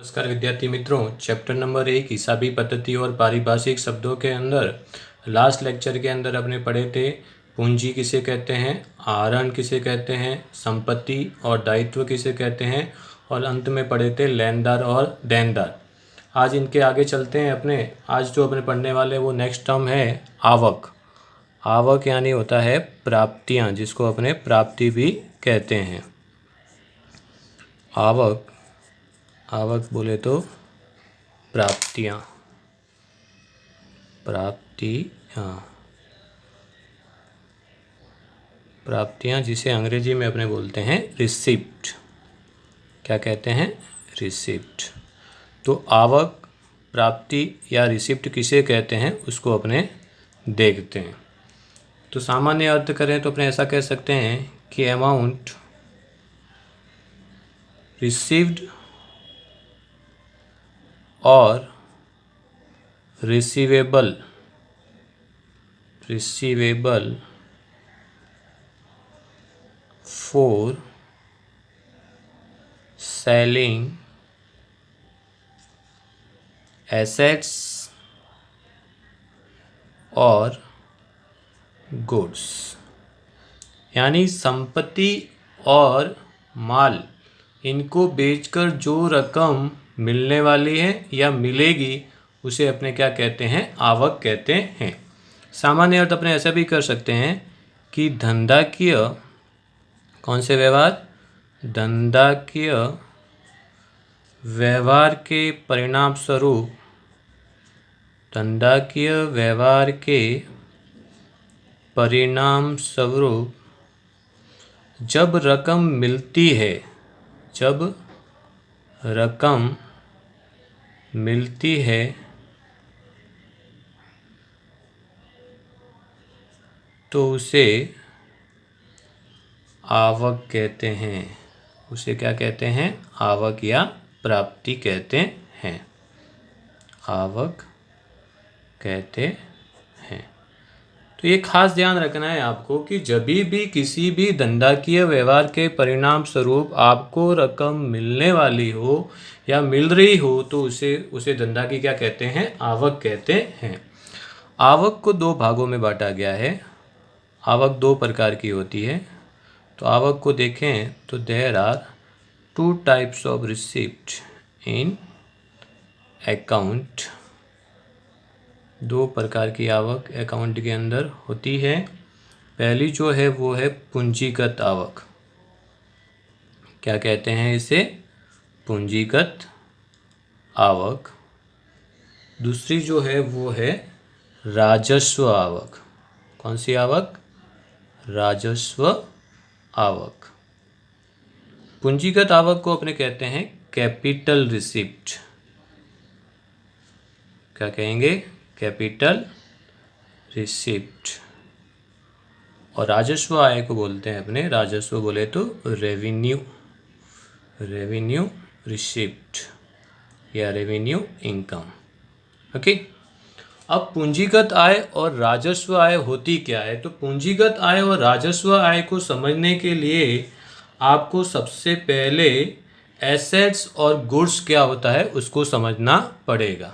नमस्कार विद्यार्थी मित्रों, चैप्टर नंबर 1 हिसाबी पद्धति और पारिभाषिक शब्दों के अंदर लास्ट लेक्चर के अंदर अपने पढ़े थे पूंजी किसे कहते हैं, आहरण किसे कहते हैं, संपत्ति और दायित्व किसे कहते हैं और अंत में पढ़े थे लेनदार और देनदार। आज इनके आगे चलते हैं। आज जो अपने पढ़ने वाले वो नेक्स्ट टर्म है आवक। आवक यानी होता है प्राप्तियाँ, जिसको अपने प्राप्ति भी कहते हैं। आवक बोले तो प्राप्तियाँ जिसे अंग्रेजी में अपने बोलते हैं रिसिप्ट। क्या कहते हैं? रिसिप्ट। तो आवक, प्राप्ति या रिसिप्ट किसे कहते हैं उसको अपने देखते हैं। तो सामान्य अर्थ करें तो अपने ऐसा कह सकते हैं कि अमाउंट रिसीव्ड और रिसीवेबल फॉर सेलिंग एसेट्स और गुड्स। यानी संपत्ति और माल, इनको बेचकर जो रकम मिलने वाली है या मिलेगी उसे अपने क्या कहते हैं? आवक कहते हैं। सामान्य अर्थ अपने ऐसा भी कर सकते हैं कि धंधाकीय, कौन से व्यवहार? धंधाकीय व्यवहार के परिणाम स्वरूप, धंधाकीय व्यवहार के परिणाम स्वरूप जब रकम मिलती है तो उसे आवक कहते हैं। उसे क्या कहते हैं? आवक या प्राप्ति कहते हैं। आवक कहते हैं। तो ये खास ध्यान रखना है आपको कि जब भी किसी भी धंधाकीय व्यवहार के परिणाम स्वरूप आपको रकम मिलने वाली हो या मिल रही हो तो उसे धंधा की क्या कहते हैं? आवक कहते हैं। आवक को दो भागों में बांटा गया है। आवक दो प्रकार की होती है। तो आवक को देखें तो there are 2 types of receipt in account. दो प्रकार की आवक अकाउंट के अंदर होती है। पहली जो है वो है पूंजीगत आवक। क्या कहते हैं इसे? पूंजीगत आवक। दूसरी जो है वो है राजस्व आवक। कौन सी आवक? राजस्व आवक। पूंजीगत आवक को अपने कहते हैं कैपिटल रिसिप्ट। क्या कहेंगे? Capital receipt. और राजस्व आय को बोलते हैं अपने, राजस्व बोले तो रेवेन्यू रिसिप्ट या रेवेन्यू इनकम। ओके। अब पूंजीगत आय और राजस्व आय होती क्या है? तो पूंजीगत आय और राजस्व आय को समझने के लिए आपको सबसे पहले एसेट्स और गुड्स क्या होता है उसको समझना पड़ेगा।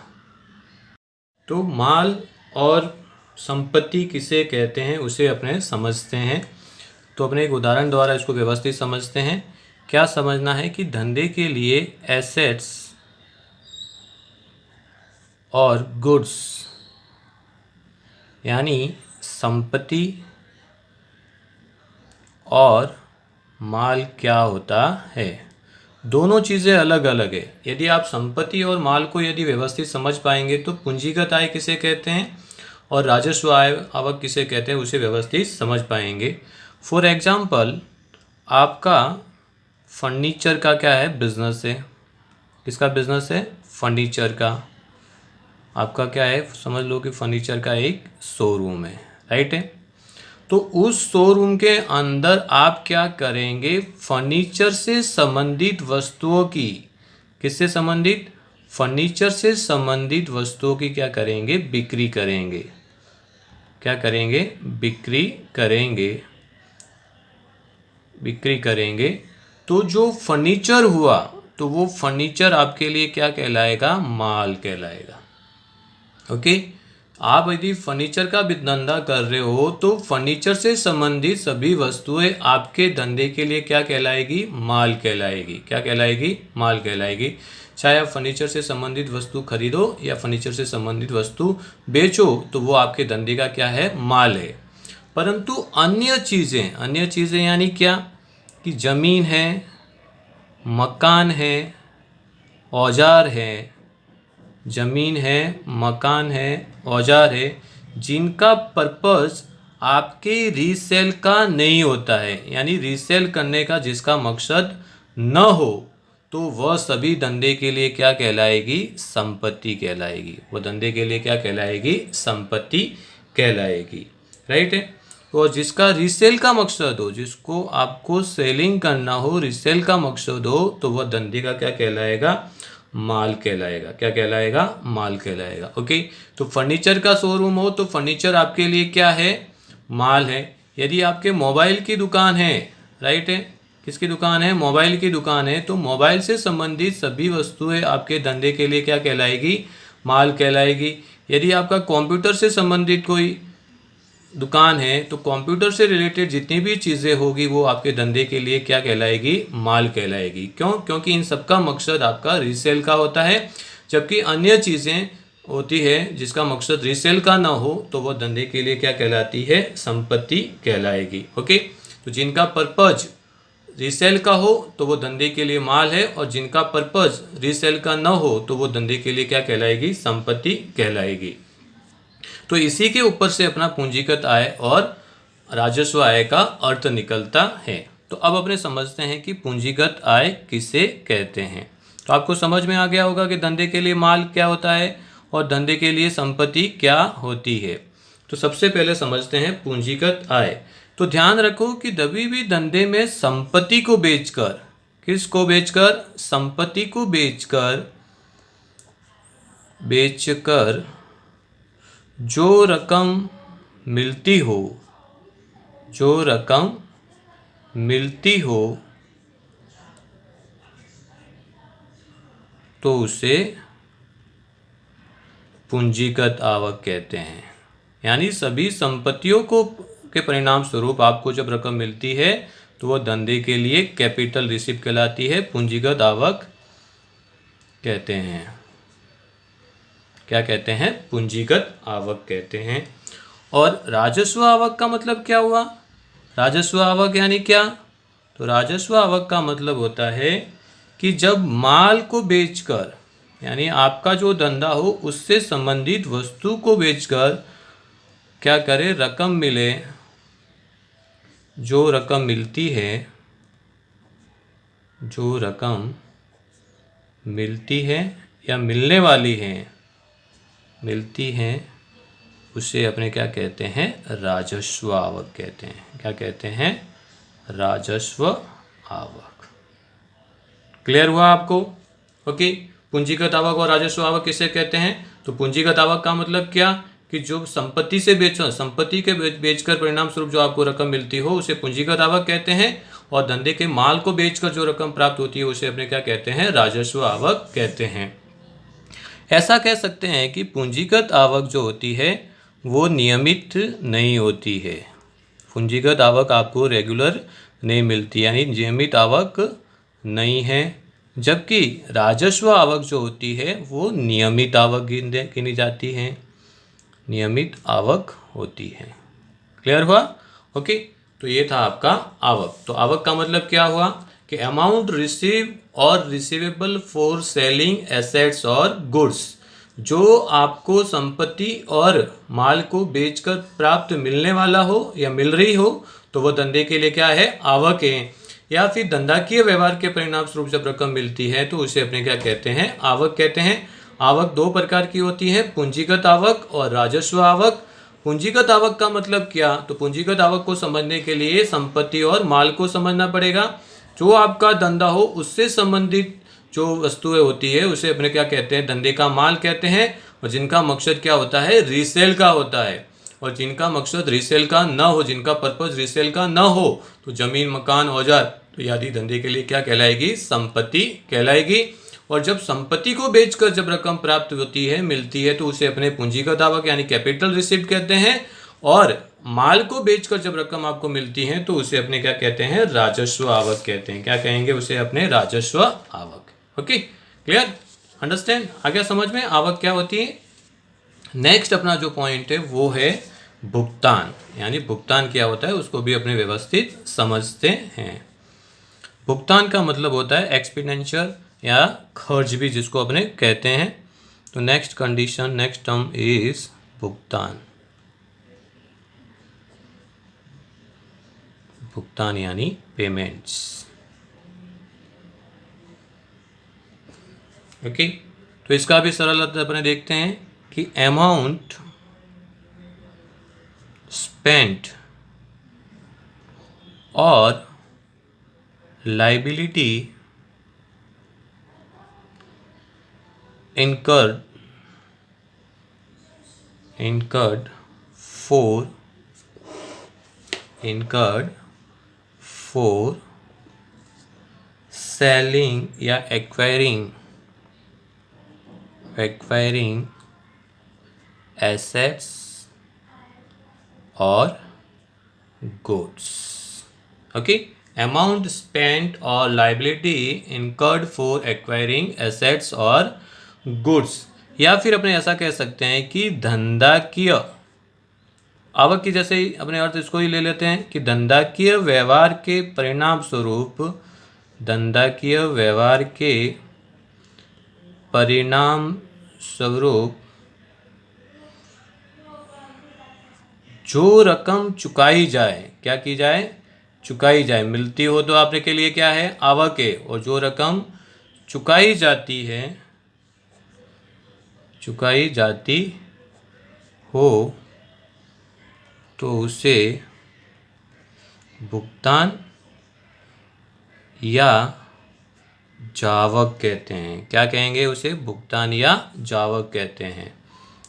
तो माल और संपत्ति किसे कहते हैं उसे अपने समझते हैं। तो अपने एक उदाहरण द्वारा इसको व्यवस्थित समझते हैं। क्या समझना है कि धंधे के लिए एसेट्स और गुड्स यानी संपत्ति और माल क्या होता है। दोनों चीज़ें अलग अलग है। यदि आप संपत्ति और माल को यदि व्यवस्थित समझ पाएंगे तो पूंजीगत आय किसे कहते हैं और राजस्व आय आवक किसे कहते हैं उसे व्यवस्थित समझ पाएंगे। फॉर एग्जाम्पल, आपका फर्नीचर का क्या है? बिजनेस है। किसका बिजनेस है? फर्नीचर का। आपका क्या है? समझ लो कि फर्नीचर का एक शोरूम है, राइट है। तो उस शोरूम के अंदर आप क्या करेंगे? फर्नीचर से संबंधित वस्तुओं की, किससे संबंधित? फर्नीचर से संबंधित वस्तुओं की क्या करेंगे? बिक्री करेंगे। क्या करेंगे? बिक्री करेंगे। तो जो फर्नीचर हुआ तो वो फर्नीचर आपके लिए क्या कहलाएगा? माल कहलाएगा। ओके, आप यदि फर्नीचर का भी धंधा कर रहे हो तो फर्नीचर से संबंधित सभी वस्तुएं आपके धंधे के लिए क्या कहलाएगी? माल कहलाएगी। क्या कहलाएगी? माल कहलाएगी। चाहे आप फर्नीचर से संबंधित वस्तु खरीदो या फर्नीचर से संबंधित वस्तु बेचो तो वो आपके धंधे का क्या है? माल है। परंतु अन्य चीज़ें यानी क्या? कि ज़मीन है, मकान है, औजार है, ज़मीन है, मकान है, औजार है, जिनका पर्पस आपके रीसेल का नहीं होता है, यानी रीसेल करने का जिसका मकसद न हो, तो वह सभी धंधे के लिए क्या कहलाएगी? संपत्ति कहलाएगी। वो धंधे के लिए क्या कहलाएगी? संपत्ति कहलाएगी। राइट है। और जिसका रीसेल का मकसद हो, जिसको आपको सेलिंग करना हो, रीसेल का मकसद हो, तो वह धंधे का क्या कहलाएगा? माल कहलाएगा। क्या कहलाएगा? माल कहलाएगा। ओके, तो फर्नीचर का शोरूम हो तो फर्नीचर आपके लिए क्या है? माल है। यदि आपके मोबाइल की दुकान है, राइट है, किसकी दुकान है? मोबाइल की दुकान है, तो मोबाइल से संबंधित सभी वस्तुएं आपके धंधे के लिए क्या कहलाएगी? माल कहलाएगी। यदि आपका कंप्यूटर से संबंधित कोई दुकान है तो कंप्यूटर से रिलेटेड जितनी भी चीज़ें होगी वो आपके धंधे के लिए क्या कहलाएगी? माल कहलाएगी। क्यों? क्योंकि इन सब का मकसद आपका रीसेल का होता है, जबकि अन्य चीज़ें होती है जिसका मकसद रीसेल का ना हो तो वो धंधे के लिए क्या कहलाती है? संपत्ति कहलाएगी। ओके, तो जिनका पर्पज रीसेल का हो तो वो धंधे के लिए माल है, और जिनका पर्पज रीसेल का ना हो तो वो धंधे के लिए क्या कहलाएगी? संपत्ति कहलाएगी। तो इसी के ऊपर से अपना पूंजीगत आय और राजस्व आय का अर्थ निकलता है। तो अब अपने समझते हैं कि पूंजीगत आय किसे कहते हैं। तो आपको समझ में आ गया होगा कि धंधे के लिए माल क्या होता है और धंधे के लिए संपत्ति क्या होती है। तो सबसे पहले समझते हैं पूंजीगत आय। तो ध्यान रखो कि कभी भी धंधे में संपत्ति को बेचकर, किसको बेचकर? संपत्ति को बेचकर जो रकम मिलती हो तो उसे पूंजीगत आवक कहते हैं। यानी सभी संपत्तियों के परिणाम स्वरूप आपको जब रकम मिलती है तो वह धंधे के लिए कैपिटल रिसिप्ट कहलाती है, पूंजीगत आवक कहते हैं। क्या कहते हैं? पूंजीगत आवक कहते हैं। और राजस्व आवक का मतलब क्या हुआ? राजस्व आवक यानी क्या? तो राजस्व आवक का मतलब होता है कि जब माल को बेचकर, यानी आपका जो धंधा हो उससे संबंधित वस्तु को बेचकर क्या करे? रकम मिले, जो रकम मिलती है या मिलने वाली है, उसे अपने क्या कहते हैं? राजस्व आवक कहते हैं। क्या कहते हैं? राजस्व आवक। क्लियर हुआ आपको? ओके, पूंजीगत आवक और राजस्व आवक किसे कहते हैं? तो पूंजीगत आवक का मतलब क्या? कि जो संपत्ति से संपत्ति के बेचकर परिणाम स्वरूप जो आपको रकम मिलती हो उसे पूंजीगत आवक कहते हैं, और धंधे के माल को बेचकर जो रकम प्राप्त होती है उसे अपने क्या कहते हैं? राजस्व आवक कहते हैं। ऐसा कह सकते हैं कि पूंजीगत आवक जो होती है वो नियमित नहीं होती है। पूंजीगत आवक आपको रेगुलर नहीं मिलती, यानी नियमित आवक नहीं है, जबकि राजस्व आवक जो होती है वो नियमित आवक गिनी जाती है, नियमित आवक होती है। क्लियर हुआ? ओके, तो ये था आपका आवक। तो आवक का मतलब क्या हुआ? कि अमाउंट रिसीव और रिसीवेबल फॉर सेलिंग एसेट्स और गुड्स, जो आपको संपत्ति और माल को बेचकर प्राप्त मिलने वाला हो या मिल रही हो तो वह धंधे के लिए क्या है? आवक है। या फिर धंधाकीय व्यवहार के परिणाम स्वरूप जब रकम मिलती है तो उसे अपने क्या कहते हैं? आवक कहते हैं। आवक दो प्रकार की होती है, पूंजीगत आवक और राजस्व आवक। पूंजीगत आवक का मतलब क्या? तो पूंजीगत आवक को समझने के लिए संपत्ति और माल को समझना पड़ेगा। जो आपका धंधा हो उससे संबंधित जो वस्तुएं होती है उसे अपने क्या कहते हैं? धंधे का माल कहते हैं, और जिनका मकसद क्या होता है? रीसेल का होता है। और जिनका मकसद रीसेल का न हो, जिनका पर्पज रीसेल का न हो, तो जमीन, मकान, औजार तो ये आदि धंधे के लिए क्या कहलाएगी? संपत्ति कहलाएगी। और जब संपत्ति को बेचकर जब रकम प्राप्त होती है, मिलती है, तो उसे अपने पूंजीगत आवक यानी कैपिटल रिसिप्ट कहते हैं। और माल को बेचकर जब रकम आपको मिलती है तो उसे अपने क्या कहते हैं? राजस्व आवक कहते हैं। क्या कहेंगे उसे? अपने राजस्व आवक। ओके, क्लियर, अंडरस्टैंड, आ गया समझ में आवक क्या होती है? नेक्स्ट अपना जो पॉइंट है वो है भुगतान, यानी भुगतान क्या होता है उसको भी अपने व्यवस्थित समझते हैं। भुगतान का मतलब होता है एक्सपेंडिचर या खर्च भी जिसको अपने कहते हैं। तो next condition, next term is भुगतान। भुगतान यानी पेमेंट्स। ओके, तो इसका भी सरल अर्थ अपने देखते हैं कि अमाउंट स्पेंट और लाइबिलिटी incurred for selling या acquiring assets और goods। ओके, अमाउंट स्पेंट और liability incurred for acquiring assets और गुड्स, या फिर अपने ऐसा कह सकते हैं कि धंधाकीय आवक की जैसे ही अपने अर्थ इसको ही ले लेते हैं कि धंधाकीय व्यवहार के परिणाम स्वरूप, धंधाकीय व्यवहार के परिणाम स्वरूप जो रकम चुकाई जाए, क्या की जाए? चुकाई जाए। मिलती हो तो आपने के लिए क्या है? आवक है। और जो रकम चुकाई जाती हो तो उसे भुगतान या जावक कहते हैं। क्या कहेंगे उसे? भुगतान या जावक कहते हैं।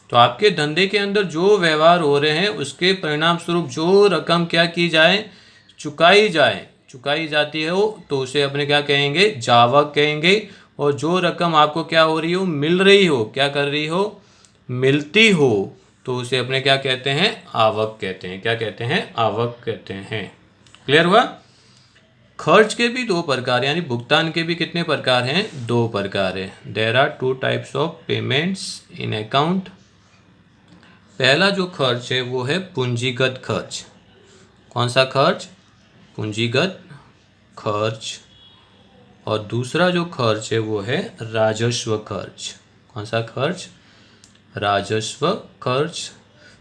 तो आपके धंधे के अंदर जो व्यवहार हो रहे हैं उसके परिणाम स्वरूप जो रकम क्या की जाए? चुकाई जाती है हो तो उसे अपने क्या कहेंगे? जावक कहेंगे। और जो रकम आपको क्या हो रही हो? मिल रही हो, क्या कर रही हो? मिलती हो, तो उसे अपने क्या कहते हैं? आवक कहते हैं। क्या कहते हैं? आवक कहते हैं। क्लियर हुआ? खर्च के भी दो प्रकार, यानी भुगतान के भी कितने प्रकार हैं? दो प्रकार है। There are two types of payments in account. पहला जो खर्च है वो है पूंजीगत खर्च। कौन सा खर्च? पूंजीगत खर्च। और दूसरा जो खर्च है वो है राजस्व खर्च। कौन सा खर्च? राजस्व खर्च।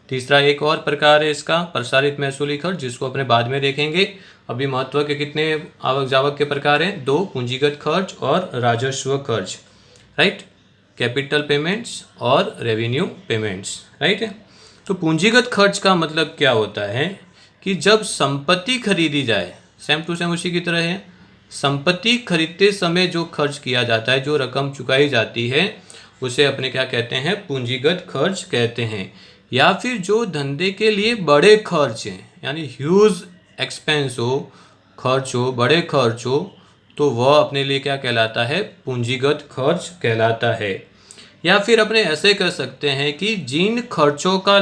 तीसरा एक और प्रकार है इसका प्रसारित महसूली खर्च, जिसको अपने बाद में देखेंगे। अभी महत्व के कितने आवक जावक के प्रकार हैं? दो, पूंजीगत खर्च और राजस्व खर्च, राइट? कैपिटल पेमेंट्स और रेवेन्यू पेमेंट्स, राइट? तो पूंजीगत खर्च का मतलब क्या होता है कि जब संपत्ति खरीदी जाए, सेम टू सेम उसी की तरह है, संपत्ति खरीदते समय जो खर्च किया जाता है, जो रकम चुकाई जाती है, उसे अपने क्या कहते हैं? पूंजीगत खर्च कहते हैं। या फिर जो धंधे के लिए बड़े खर्च हैं, यानी ह्यूज एक्सपेंस हो, खर्च हो, बड़े खर्च हो, तो वह अपने लिए क्या कहलाता है? पूंजीगत खर्च कहलाता है। या फिर अपने ऐसे कह सकते हैं कि जिन खर्चों का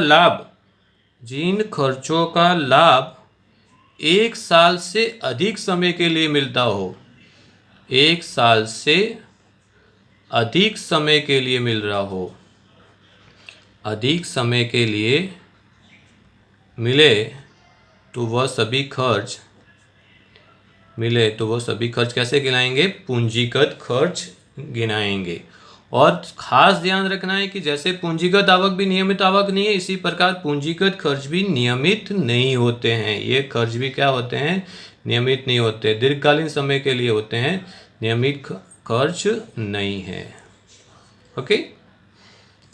लाभ एक साल से अधिक समय के लिए मिलता हो, एक साल से अधिक समय के लिए मिल रहा हो, अधिक समय के लिए मिले तो वह सभी खर्च कैसे गिनाएंगे? पूंजीगत खर्च गिनाएंगे। और खास ध्यान रखना है कि जैसे पूंजीगत आवक भी नियमित आवक नहीं है, इसी प्रकार पूंजीगत खर्च भी नियमित नहीं होते हैं। ये खर्च भी क्या होते हैं? नियमित नहीं होते, दीर्घकालीन समय के लिए होते हैं, नियमित खर्च नहीं है। ओके,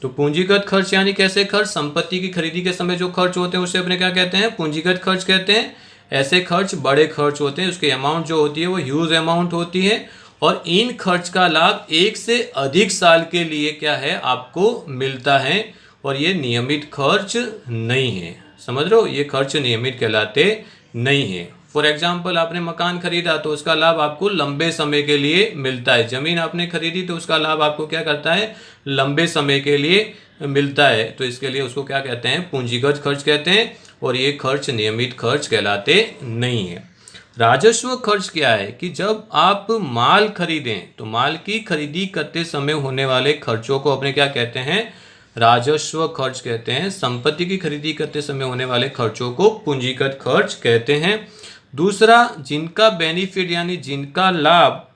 तो पूंजीगत खर्च यानी कैसे खर्च? संपत्ति की खरीदी के समय जो खर्च होते हैं उसे अपने क्या कहते हैं? पूंजीगत खर्च कहते हैं। ऐसे खर्च बड़े खर्च होते हैं, उसकी अमाउंट जो होती है वो ह्यूज अमाउंट होती है, और इन खर्च का लाभ एक से अधिक साल के लिए क्या है? आपको मिलता है, और ये नियमित खर्च नहीं है। समझ रहे हो? ये खर्च नियमित कहलाते नहीं है। फॉर एग्जाम्पल आपने मकान खरीदा तो उसका लाभ आपको लंबे समय के लिए मिलता है। जमीन आपने खरीदी तो उसका लाभ आपको क्या करता है, लंबे समय के लिए मिलता है। तो इसके लिए उसको क्या कहते हैं, पूंजीगत खर्च कहते हैं, और ये खर्च नियमित खर्च कहलाते नहीं है। राजस्व खर्च क्या है कि जब आप माल खरीदें तो माल की खरीदी करते समय होने वाले खर्चों को अपने क्या कहते हैं, राजस्व खर्च कहते हैं। संपत्ति की खरीदी करते समय होने वाले खर्चों को पूंजीगत खर्च कहते हैं। दूसरा, जिनका बेनिफिट यानी जिनका लाभ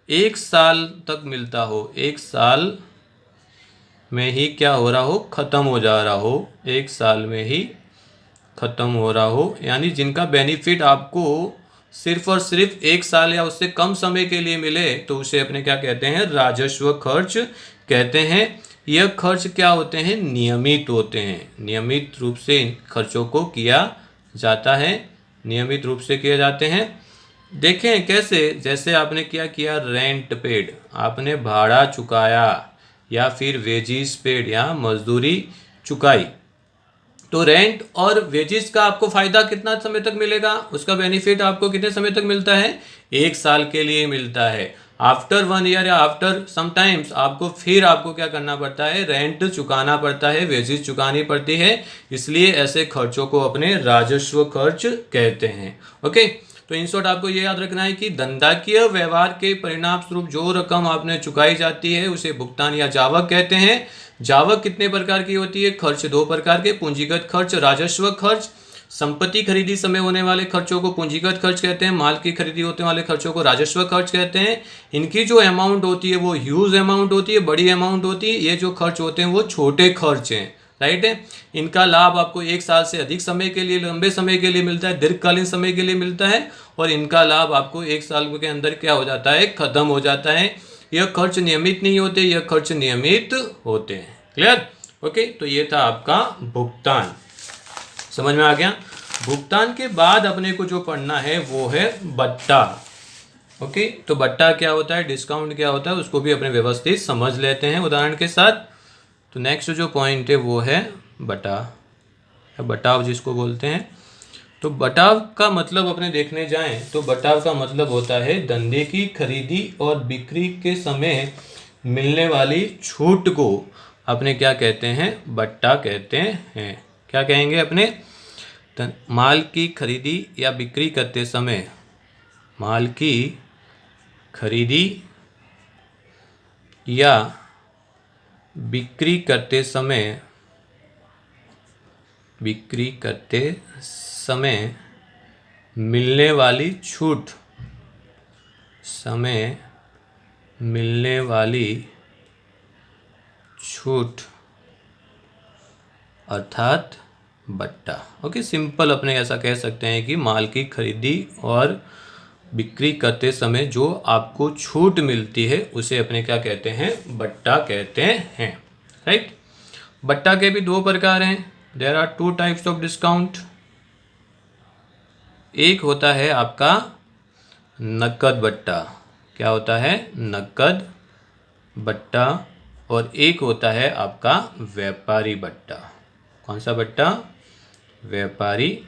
1 साल तक मिलता हो, 1 साल में ही क्या हो रहा हो, खत्म हो जा रहा हो, 1 साल में ही खत्म हो रहा हो, यानी जिनका बेनिफिट आपको सिर्फ और सिर्फ 1 साल या उससे कम समय के लिए मिले तो उसे अपने क्या कहते हैं, राजस्व खर्च कहते हैं। यह खर्च क्या होते हैं, नियमित होते हैं। नियमित रूप से इन खर्चों को किया जाता है, नियमित रूप से किए जाते हैं। देखें कैसे, जैसे आपने क्या किया, रेंट पेड, आपने भाड़ा चुकाया, या फिर वेजिस पेड या मजदूरी चुकाई। तो रेंट और वेजिस का आपको फायदा कितना समय तक मिलेगा, उसका बेनिफिट आपको कितने समय तक मिलता है, 1 साल के लिए मिलता है। आफ्टर 1 ईयर या आफ्टर समटाइम्स आपको क्या करना पड़ता है, रेंट चुकाना पड़ता है, वेजिस चुकानी पड़ती है। इसलिए ऐसे खर्चों को अपने राजस्व खर्च कहते हैं। ओके, तो इन शॉर्ट आपको ये याद रखना है कि धंधाकीय व्यवहार के परिणाम स्वरूप जो रकम आपने चुकाई जाती है उसे भुगतान या जावक कहते हैं। जावक कितने प्रकार की होती है, खर्च 2 प्रकार के, पूंजीगत खर्च, राजस्व खर्च। संपत्ति खरीदी समय होने वाले खर्चों को पूंजीगत खर्च कहते हैं, माल की खरीदी होने वाले खर्चों को राजस्व खर्च कहते हैं। इनकी जो अमाउंट होती है वो ह्यूज अमाउंट होती है, बड़ी अमाउंट होती है। ये जो खर्च होते हैं वो छोटे खर्च हैं, राइट है। इनका लाभ आपको 1 साल से अधिक समय के लिए, लंबे समय के लिए मिलता है, दीर्घकालीन समय के लिए मिलता है, और इनका लाभ आपको 1 साल के अंदर क्या हो जाता है, खत्म हो जाता है। यह खर्च नियमित नहीं होते, यह खर्च नियमित होते हैं। क्लियर? ओके, तो ये था आपका भुगतान, समझ में आ गया। भुगतान के बाद अपने को जो पढ़ना है वो है बट्टा। ओके, तो बट्टा क्या होता है, डिस्काउंट क्या होता है, उसको भी अपने व्यवस्थित समझ लेते हैं उदाहरण के साथ। तो नेक्स्ट जो पॉइंट है वो है बटा, बटाव जिसको बोलते हैं। तो बटाव का मतलब अपने देखने जाएं तो बटाव का मतलब होता है धंधे की खरीदी और बिक्री के समय मिलने वाली छूट को अपने क्या कहते हैं, बट्टा कहते हैं। क्या कहेंगे अपने, माल की खरीदी या बिक्री करते समय, माल की खरीदी या बिक्री करते समय मिलने वाली छूट, अर्थात बट्टा। ओके, सिंपल अपने ऐसा कह सकते हैं कि माल की खरीदी और बिक्री करते समय जो आपको छूट मिलती है उसे अपने क्या कहते हैं, बट्टा कहते हैं, राइट। बट्टा के भी 2 प्रकार हैं, there are 2 types of discount. एक होता है आपका नकद बट्टा, क्या होता है, नकद बट्टा, और एक होता है आपका व्यापारी बट्टा। कौन सा बट्टा, व्यापारी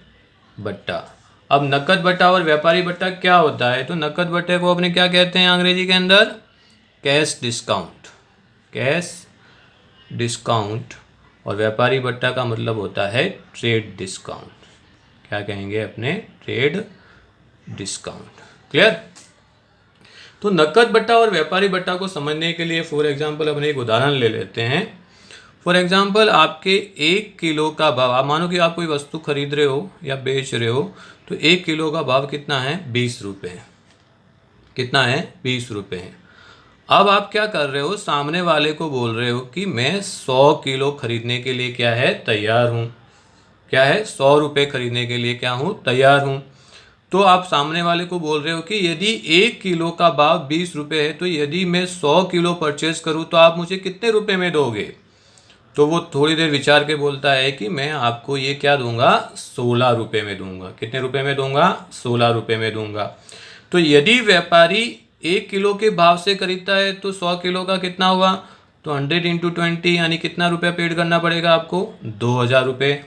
बट्टा। अब नकद बट्टा और व्यापारी बट्टा क्या होता है, तो नकद बट्टे को अपने क्या कहते हैं अंग्रेजी के अंदर, कैश डिस्काउंट, कैश डिस्काउंट, और व्यापारी बट्टा का मतलब होता है ट्रेड डिस्काउंट। क्या कहेंगे अपने, ट्रेड डिस्काउंट। क्लियर? तो नकद बट्टा और व्यापारी बट्टा को समझने के लिए फॉर एग्जांपल अपने एक उदाहरण ले लेते हैं। फॉर एग्जांपल आपके 1 किलो का भाव, आप मानो कि आप कोई वस्तु खरीद रहे हो या बेच रहे हो, तो 1 किलो का भाव कितना है, 20 रुपये। कितना है, 20 रुपये है। अब आप क्या कर रहे हो, सामने वाले को बोल रहे हो कि मैं 100 किलो खरीदने के लिए क्या है, तैयार हूँ। क्या है, 100 रुपये खरीदने के लिए क्या हूँ, तैयार हूँ। तो आप सामने वाले को बोल रहे हो कि यदि 1 किलो का भाव 20 रुपये है तो यदि मैं 100 किलो परचेज करूँ तो आप मुझे कितने रुपए में दोगे। तो वो थोड़ी देर विचार के बोलता है कि मैं आपको ये क्या दूंगा, 16 रुपये में दूंगा। कितने रुपए में दूंगा, 16 रुपये में दूंगा। तो यदि व्यापारी 1 किलो के भाव से खरीदता है तो 100 किलो का कितना हुआ, तो 100 × 20 यानी कितना रुपया पेड करना पड़ेगा आपको, 2000 रुपये।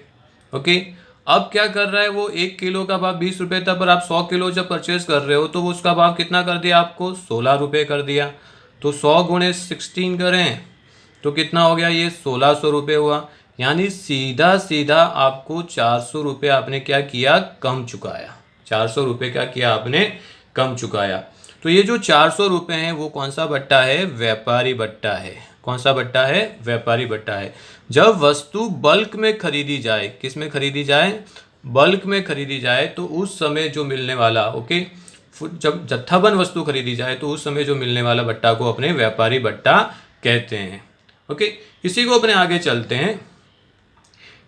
ओके, अब क्या कर रहा है वो, 1 किलो का भाव 20 रुपये था, पर आप 100 किलो जब परचेज कर रहे हो तो वो उसका भाव कितना कर दिया आपको, 16 रुपये कर दिया। तो 100 गुणे 16 करें तो कितना हो गया, ये 1600 रुपये हुआ। यानी सीधा सीधा आपको 400 रुपये आपने क्या किया, कम चुकाया। 400 रुपये क्या किया आपने, कम चुकाया। तो ये जो 400 रुपये हैं वो कौन सा बट्टा है, व्यापारी बट्टा है। कौन सा बट्टा है, व्यापारी बट्टा है। जब वस्तु बल्क में खरीदी जाए, किस में खरीदी जाए, बल्क में खरीदी जाए, तो उस समय जो मिलने वाला, ओके, जब जत्थाबंद वस्तु खरीदी जाए तो उस समय जो मिलने वाला बट्टा को अपने व्यापारी बट्टा कहते हैं। ओके, इसी को अपने आगे चलते हैं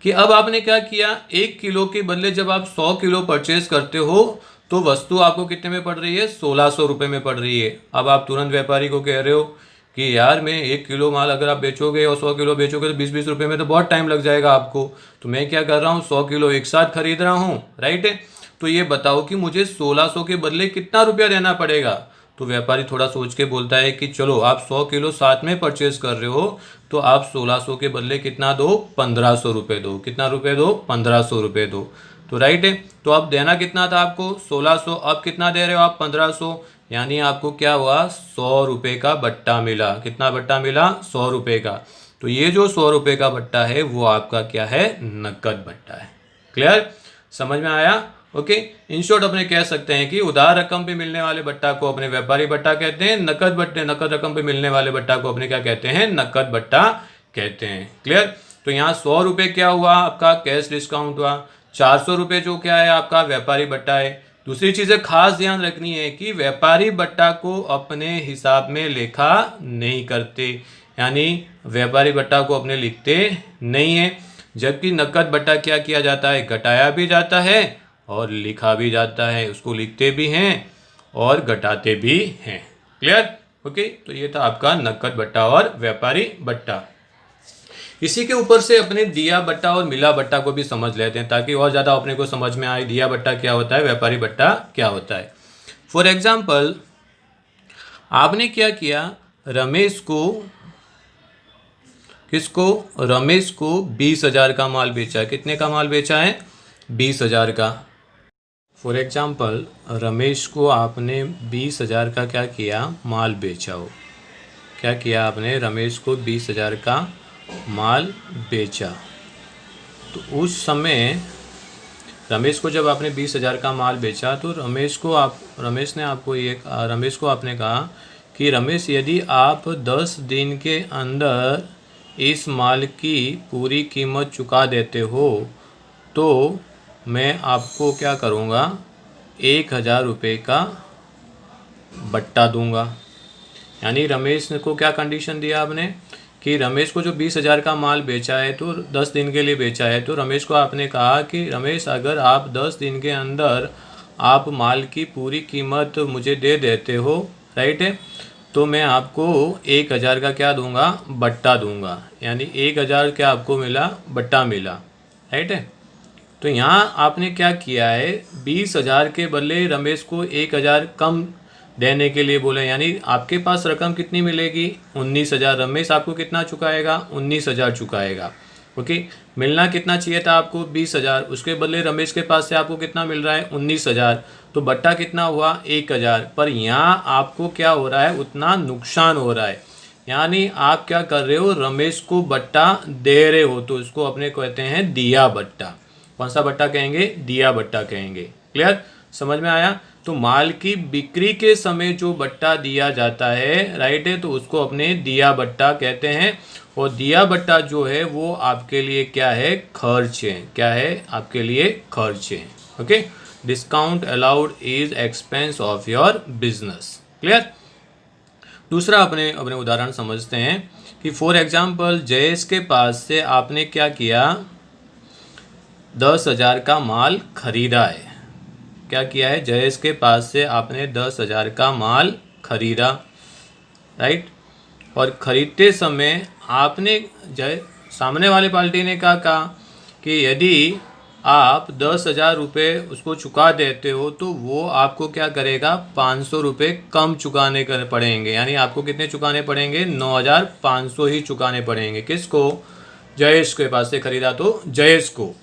कि अब आपने क्या किया, 1 किलो के बदले जब आप 100 किलो परचेज करते हो तो वस्तु आपको कितने में पड़ रही है, 1600 रुपये में पड़ रही है। अब आप तुरंत व्यापारी को कह रहे हो कि यार मैं 1 किलो माल अगर आप बेचोगे और 100 किलो बेचोगे तो 20-20 रुपये में तो बहुत टाइम लग जाएगा आपको, तो मैं क्या कर रहा हूँ, 100 किलो एक साथ खरीद रहा हूँ, राइट है। तो ये बताओ कि मुझे 1600 के बदले कितना रुपया देना पड़ेगा। तो व्यापारी थोड़ा सोच के बोलता है कि चलो आप 100 किलो साथ में परचेज कर रहे हो तो आप 1600 के बदले कितना दो, 1500 रुपये दो। कितना रुपये दो, 1500 रुपये दो। तो राइट है, तो अब देना कितना था आपको, 1600, अब कितना दे रहे हो आप, 1500। यानी आपको क्या हुआ, 100 रुपये का बट्टा मिला। कितना बट्टा मिला, 100 रुपये का। तो ये जो 100 रुपये का बट्टा है वो आपका क्या है, नकद बट्टा है। क्लियर, समझ में आया। ओके, इन शॉर्ट अपने कह सकते हैं कि उधार रकम पे मिलने वाले बट्टा को अपने व्यापारी बट्टा कहते हैं, नकद रकम पे मिलने वाले बट्टा को अपने क्या कहते हैं, नकद बट्टा कहते हैं। क्लियर। तो यहाँ 100 रुपये क्या हुआ आपका, कैश डिस्काउंट हुआ। 400 रुपये जो क्या है आपका व्यापारी बट्टा है। दूसरी चीज़ें खास ध्यान रखनी है कि व्यापारी बट्टा को अपने हिसाब में लेखा नहीं करते, यानी व्यापारी बट्टा को अपने लिखते नहीं है। जबकि नकद बट्टा क्या किया जाता है, घटाया भी जाता है और लिखा भी जाता है। उसको लिखते भी हैं और घटाते भी हैं। क्लियर। ओके, तो ये था आपका नकद बट्टा और व्यापारी बट्टा। इसी के ऊपर से अपने दिया बट्टा और मिला बट्टा को भी समझ लेते हैं ताकि और ज़्यादा अपने को समझ में आए दिया बट्टा क्या होता है, व्यापारी बट्टा क्या होता है। फॉर एग्जाम्पल, आपने क्या किया, रमेश को, किसको, रमेश को 20,000 का माल बेचा। कितने का माल बेचा है, 20,000 का। फॉर एग्जाम्पल, रमेश को आपने 20,000 का क्या किया, माल बेचा हो। क्या किया आपने, रमेश को 20,000 का माल बेचा। तो उस समय रमेश को जब आपने 20,000 का माल बेचा तो रमेश को आपने कहा कि रमेश, यदि आप 10 दिन के अंदर इस माल की पूरी कीमत चुका देते हो तो मैं आपको क्या करूँगा, 1,000 रुपये का बट्टा दूंगा। यानी रमेश को क्या कंडीशन दिया आपने कि रमेश को जो 20,000 का माल बेचा है तो 10 दिन के लिए बेचा है, तो रमेश को आपने कहा कि रमेश, अगर आप 10 दिन के अंदर आप माल की पूरी कीमत मुझे दे देते हो, राइट है, तो मैं आपको 1,000 का क्या दूंगा, बट्टा दूंगा। यानी 1,000 क्या आपको मिला, बट्टा मिला, राइट है। तो यहाँ आपने क्या किया है, 20,000 के बदले रमेश को 1,000 कम देने के लिए बोले, यानी आपके पास रकम कितनी मिलेगी, 19,000। रमेश आपको कितना चुकाएगा, 19,000 चुकाएगा। ओके, मिलना कितना चाहिए था आपको, 20,000, उसके बदले रमेश के पास से आपको कितना मिल रहा है, 19,000। तो बट्टा कितना हुआ, 1,000। पर यहाँ आपको क्या हो रहा है, उतना नुकसान हो रहा है। यानी आप क्या कर रहे हो, रमेश को बट्टा दे रहे हो, तो इसको अपने कहते हैं दिया बट्टा। कौन सा बट्टा कहेंगे, दिया बट्टा कहेंगे। क्लियर, समझ में आया। तो माल की बिक्री के समय जो बट्टा दिया जाता है, राइट है, तो उसको अपने दिया बट्टा कहते हैं। और दिया बट्टा जो है वो आपके लिए क्या है, खर्च है। क्या है, आपके लिए खर्च है। Okay, discount allowed is expense of your business. Clear. दूसरा अपने उदाहरण समझते हैं कि फॉर एग्जाम्पल, जयेश के पास से आपने क्या किया, 10,000 का माल खरीदा है। क्या किया है, जयेश के पास से आपने 10,000 का माल खरीदा, राइट। और ख़रीदते समय आपने सामने वाली पार्टी ने कहा कि यदि आप 10,000 रुपये उसको चुका देते हो तो वो आपको क्या करेगा, 500 रुपये कम चुकाने कर पड़ेंगे। यानी आपको कितने चुकाने पड़ेंगे, 9,500 ही चुकाने पड़ेंगे। किसको, जयेश के पास से खरीदा तो जयेश को।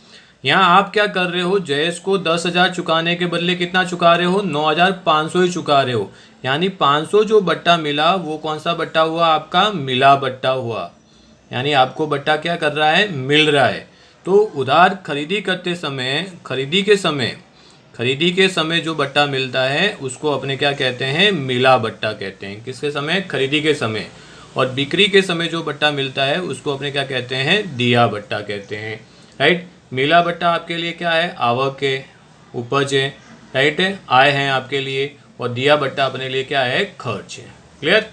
यहाँ आप क्या कर रहे हो, जयेश को 10,000 चुकाने के बदले कितना चुका रहे हो, 9,500 ही चुका रहे हो। यानी 500 जो बट्टा मिला वो कौन सा बट्टा हुआ, आपका मिला बट्टा हुआ। यानी आपको बट्टा क्या कर रहा है, मिल रहा है। तो उधार खरीदी करते समय, खरीदी के समय जो बट्टा मिलता है उसको अपने क्या कहते हैं, मिला बट्टा कहते हैं। किसके समय, खरीदी के समय। और बिक्री के समय जो बट्टा मिलता है उसको अपने क्या कहते हैं, दिया बट्टा कहते हैं। राइट। मिला बट्टा आपके लिए क्या है, आवक है, उपज है, राइट है, आय है आपके लिए। और दिया बट्टा अपने लिए क्या है, खर्च है। क्लियर।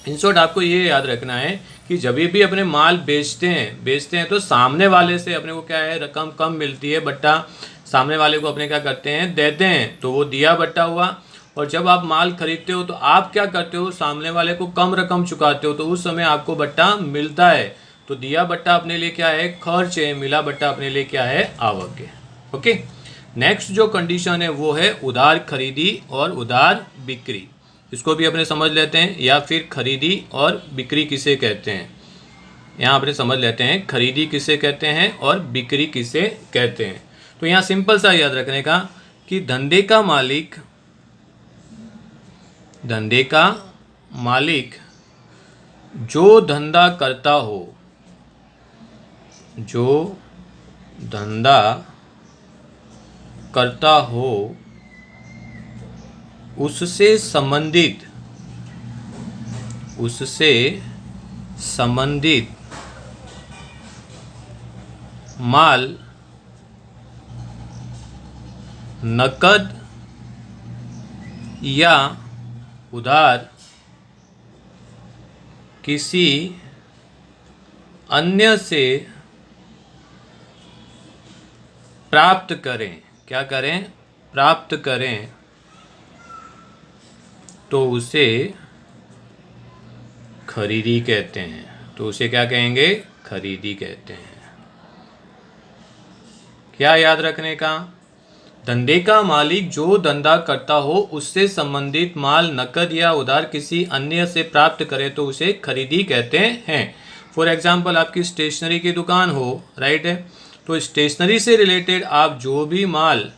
इन शॉर्ट आपको ये याद रखना है कि जब भी अपने माल बेचते हैं तो सामने वाले से अपने को क्या है, रकम कम मिलती है, बट्टा सामने वाले को अपने क्या करते हैं, देते हैं, तो वो दिया बट्टा हुआ। और जब आप माल खरीदते हो तो आप क्या करते हो, सामने वाले को कम रकम चुकाते हो, तो उस समय आपको बट्टा मिलता है। तो दिया बट्टा अपने लिए क्या है, खर्च है, मिला बट्टा अपने लिए क्या है, आवक है। ओके। नेक्स्ट जो कंडीशन है वो है उधार खरीदी और उधार बिक्री। इसको भी अपने समझ लेते हैं, या फिर खरीदी और बिक्री किसे कहते हैं। यहाँ अपने समझ लेते हैं खरीदी किसे कहते हैं और बिक्री किसे कहते हैं। तो यहाँ सिंपल सा याद रखने का कि धंधे का मालिक जो धंधा करता हो उससे संबंधित माल नकद या उधार किसी अन्य से प्राप्त करें, क्या करें, प्राप्त करें, तो उसे खरीदी कहते हैं। तो उसे क्या कहेंगे, खरीदी कहते हैं। क्या याद रखने का, धंधे का मालिक जो धंधा करता हो उससे संबंधित माल नकद या उधार किसी अन्य से प्राप्त करे तो उसे खरीदी कहते हैं। फॉर एग्जाम्पल आपकी स्टेशनरी की दुकान हो, राइट है, तो स्टेशनरी से रिलेटेड आप जो भी माल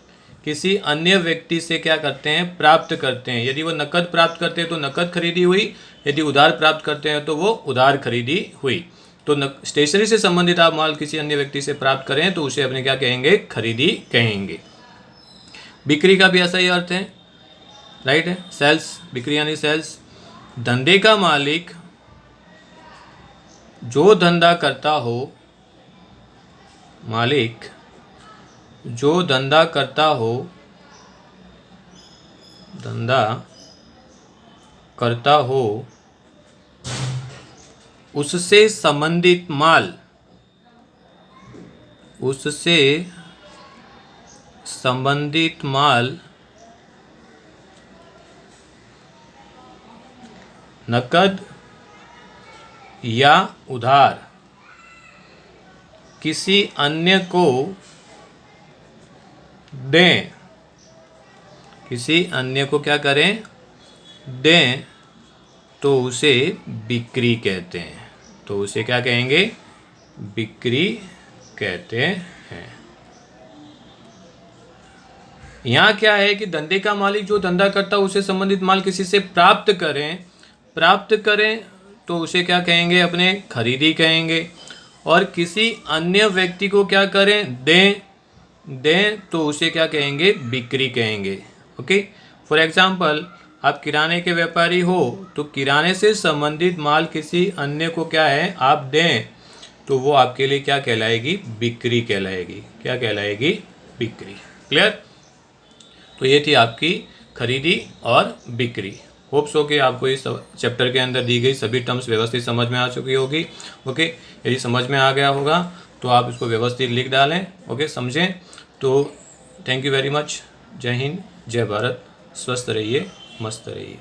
किसी अन्य व्यक्ति से क्या करते हैं, प्राप्त करते हैं। यदि वो नकद प्राप्त करते हैं तो नकद खरीदी हुई, यदि उधार प्राप्त करते हैं तो वो उधार खरीदी हुई। तो स्टेशनरी से संबंधित आप माल किसी अन्य व्यक्ति से प्राप्त करें तो उसे अपने क्या कहेंगे, खरीदी कहेंगे। बिक्री का भी ऐसा ही अर्थ है, राइट है, सेल्स, बिक्री यानी सेल्स। धंधे का मालिक जो धंधा करता हो, उससे संबंधित माल नकद या उधार किसी अन्य को दें, किसी अन्य को क्या करें, दें, तो उसे बिक्री कहते हैं। तो उसे क्या कहेंगे, बिक्री कहते हैं। यहाँ क्या है कि धंधे का मालिक जो धंधा करता है उससे संबंधित माल किसी से प्राप्त करें तो उसे क्या कहेंगे, अपने खरीदी कहेंगे। और किसी अन्य व्यक्ति को क्या करें, दें, तो उसे क्या कहेंगे, बिक्री कहेंगे। ओके। फॉर एग्जाम्पल आप किराने के व्यापारी हो तो किराने से संबंधित माल किसी अन्य को क्या है, आप दें, तो वो आपके लिए क्या कहलाएगी, बिक्री कहलाएगी। क्या कहलाएगी, बिक्री। क्लियर। तो ये थी आपकी खरीदी और बिक्री। होप सो कि आपको इस चैप्टर के अंदर दी गई सभी टर्म्स व्यवस्थित समझ में आ चुकी होगी। ओके। यदि समझ में आ गया होगा तो आप इसको व्यवस्थित लिख डालें, ओके, समझें। तो थैंक यू वेरी मच। जय हिंद, जय भारत, स्वस्थ रहिए, मस्त रहिए।